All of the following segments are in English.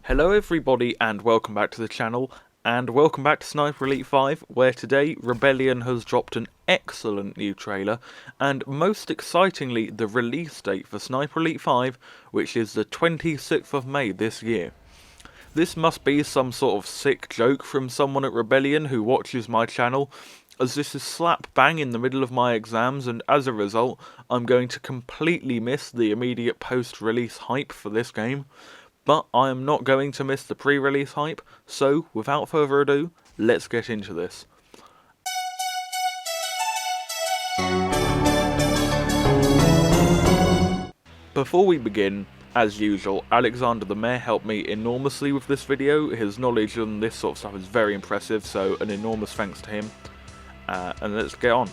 Hello everybody and welcome back to the channel, and welcome back to Sniper Elite 5, where today Rebellion has dropped an excellent new trailer, and most excitingly the release date for Sniper Elite 5, which is the 26th of May this year. This must be some sort of sick joke from someone at Rebellion who watches my channel, as this is slap bang in the middle of my exams, and as a result I'm going to completely miss the immediate post-release hype for this game. But I am not going to miss the pre-release hype, so without further ado, let's get into this. Before we begin, as usual, Alexander the Mayor helped me enormously with this video. His knowledge on this sort of stuff is very impressive, so an enormous thanks to him. And let's get on.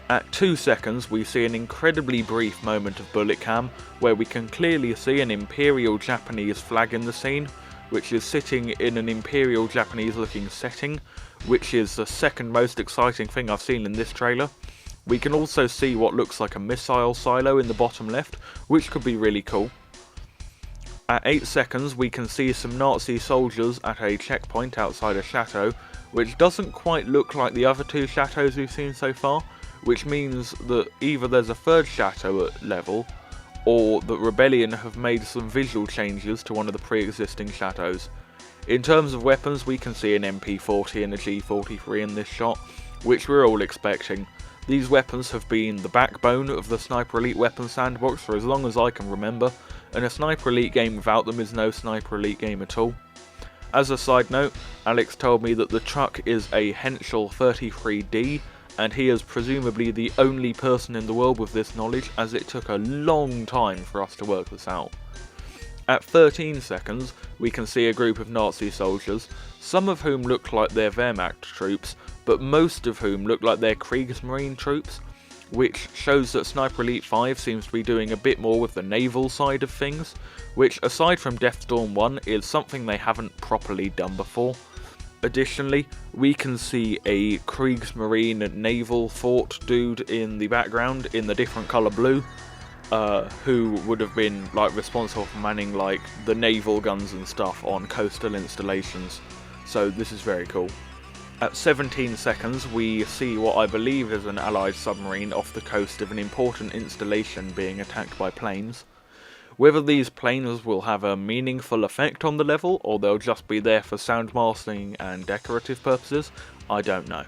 At 2 seconds, we see an incredibly brief moment of bullet cam, where we can clearly see an Imperial Japanese flag in the scene, which is sitting in an Imperial Japanese looking setting, which is the second most exciting thing I've seen in this trailer. We can also see what looks like a missile silo in the bottom left, which could be really cool. At 8 seconds, we can see some Nazi soldiers at a checkpoint outside a chateau, which doesn't quite look like the other two chateaus we've seen so far, which means that either there's a third chateau at level, or that Rebellion have made some visual changes to one of the pre-existing chateaus. In terms of weapons, we can see an MP40 and a G43 in this shot, which we're all expecting. These weapons have been the backbone of the Sniper Elite weapon sandbox for as long as I can remember, and a Sniper Elite game without them is no Sniper Elite game at all. As a side note, Alex told me that the truck is a Henschel 33D, and he is presumably the only person in the world with this knowledge, as it took a long time for us to work this out. At 13 seconds, we can see a group of Nazi soldiers, some of whom look like they're Wehrmacht troops, but most of whom look like they're Kriegsmarine troops, which shows that Sniper Elite 5 seems to be doing a bit more with the naval side of things, which aside from Death Storm 1 is something they haven't properly done before. Additionally, we can see a Kriegsmarine naval fort dude in the background in the different colour blue, who would have been responsible for manning the naval guns and stuff on coastal installations, so this is very cool. At 17 seconds, we see what I believe is an Allied submarine off the coast of an important installation being attacked by planes. Whether these planes will have a meaningful effect on the level, or they'll just be there for sound masking and decorative purposes, I don't know.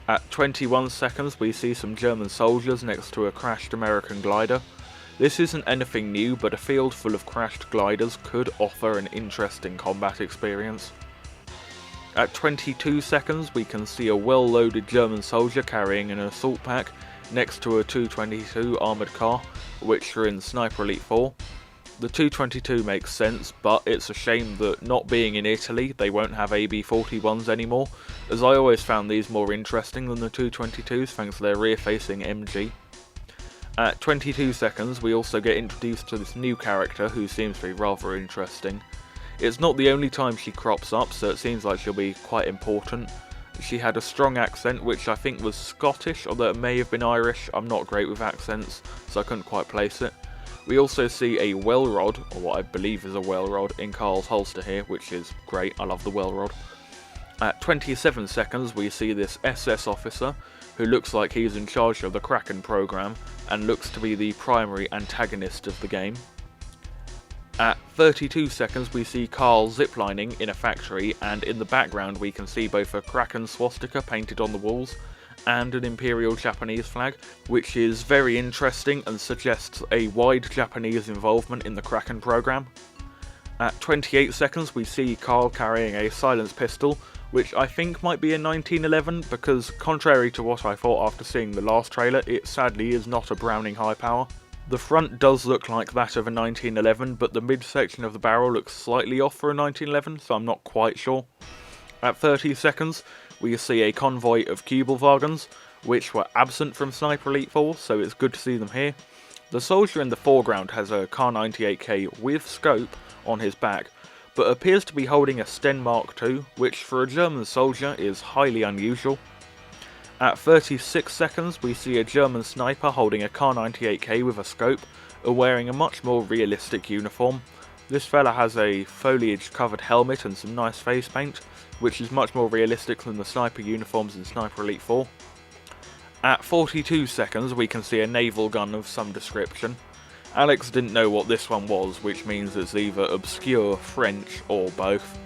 At 21 seconds, we see some German soldiers next to a crashed American glider. This isn't anything new, but a field full of crashed gliders could offer an interesting combat experience. At 22 seconds, we can see a well-loaded German soldier carrying an assault pack next to a 222 armoured car, which are in Sniper Elite 4. The 222 makes sense, but it's a shame that not being in Italy, they won't have AB41s anymore, as I always found these more interesting than the 222s thanks to their rear-facing MG. At 22 seconds, we also get introduced to this new character who seems to be rather interesting. It's not the only time she crops up, so it seems like she'll be quite important. She had a strong accent, which I think was Scottish, although it may have been Irish. I'm not great with accents, so I couldn't quite place it. We also see a well rod, or what I believe is a well rod, in Carl's holster here, which is great. I love the well rod. At 27 seconds, we see this SS officer, who looks like he's in charge of the Kraken program, and looks to be the primary antagonist of the game. At 32 seconds, we see Carl ziplining in a factory, and in the background we can see both a Kraken swastika painted on the walls and an Imperial Japanese flag, which is very interesting and suggests a wide Japanese involvement in the Kraken program. At 28 seconds, we see Carl carrying a silenced pistol, which I think might be a 1911, because contrary to what I thought after seeing the last trailer, it sadly is not a Browning high power. The front does look like that of a 1911, but the midsection of the barrel looks slightly off for a 1911, so I'm not quite sure. At 30 seconds, we see a convoy of Kubelwagens, which were absent from Sniper Elite 4, so it's good to see them here. The soldier in the foreground has a Kar-98K with scope on his back, but appears to be holding a Sten Mark II, which for a German soldier is highly unusual. At 36 seconds, we see a German sniper holding a Kar-98K with a scope, wearing a much more realistic uniform. This fella has a foliage covered helmet and some nice face paint, which is much more realistic than the sniper uniforms in Sniper Elite 4. At 42 seconds we can see a naval gun of some description. Alex didn't know what this one was, which means it's either obscure, French, or both.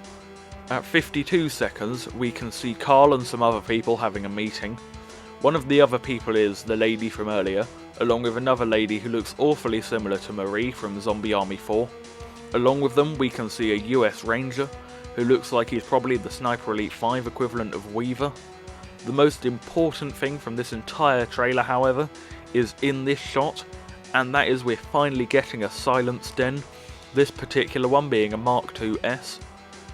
At 52 seconds we can see Carl and some other people having a meeting. One of the other people is the lady from earlier, along with another lady who looks awfully similar to Marie from Zombie Army 4. Along with them we can see a US Ranger, who looks like he's probably the Sniper Elite 5 equivalent of Weaver. The most important thing from this entire trailer, however, is in this shot, and that is we're finally getting a silenced den, this particular one being a Mark II S.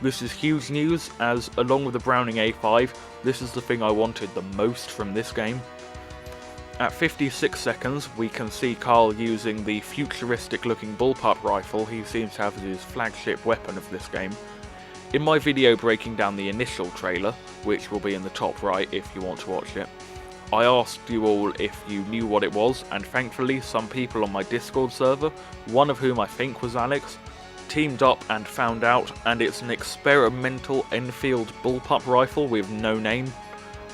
This is huge news, as along with the Browning A5, this is the thing I wanted the most from this game. At 56 seconds we can see Carl using the futuristic looking bullpup rifle he seems to have as his flagship weapon of this game. In my video breaking down the initial trailer, which will be in the top right if you want to watch it, I asked you all if you knew what it was, and thankfully some people on my Discord server, one of whom I think was Alex, teamed up and found out, and it's an experimental Enfield bullpup rifle with no name,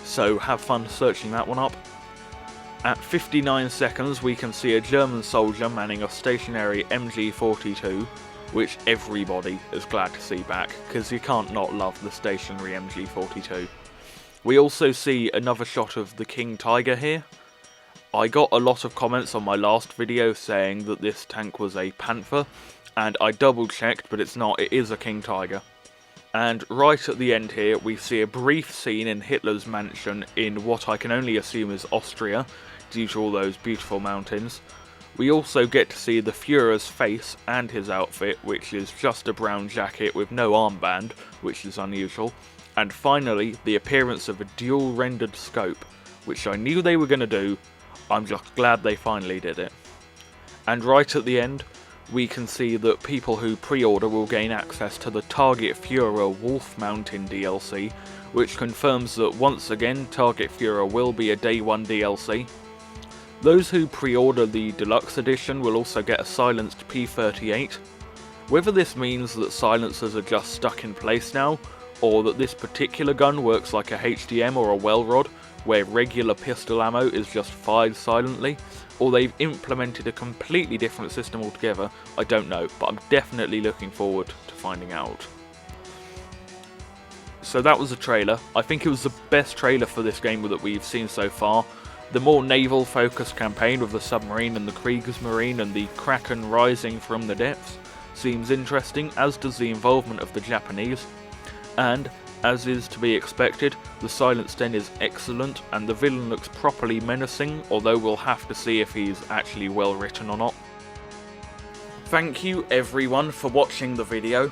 so have fun searching that one up. At 59 seconds we can see a German soldier manning a stationary MG42, which everybody is glad to see back, because you can't not love the stationary MG42. We also see another shot of the King Tiger here. I got a lot of comments on my last video saying that this tank was a Panther, and I double checked, but it's not, it is a King Tiger. And right at the end here we see a brief scene in Hitler's mansion in what I can only assume is Austria, due to all those beautiful mountains. We also get to see the Führer's face and his outfit, which is just a brown jacket with no armband, which is unusual. And finally, the appearance of a dual rendered scope, which I knew they were going to do. I'm just glad they finally did it. And right at the end, we can see that people who pre-order will gain access to the Target Führer Wolf Mountain DLC, which confirms that once again Target Führer will be a Day 1 DLC. Those who pre-order the deluxe edition will also get a silenced P38. Whether this means that silencers are just stuck in place now, or that this particular gun works like a HDM or a well rod, where regular pistol ammo is just fired silently, or they've implemented a completely different system altogether, I don't know, but I'm definitely looking forward to finding out. So that was the trailer. I think it was the best trailer for this game that we've seen so far. The more naval focused campaign with the submarine and the Kriegsmarine and the Kraken rising from the depths seems interesting, as does the involvement of the Japanese. And, as is to be expected, the silenced den is excellent and the villain looks properly menacing, although we'll have to see if he's actually well written or not. Thank you everyone for watching the video.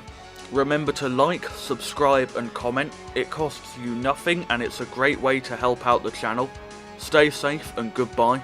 Remember to like, subscribe and comment. It costs you nothing and it's a great way to help out the channel. Stay safe and goodbye.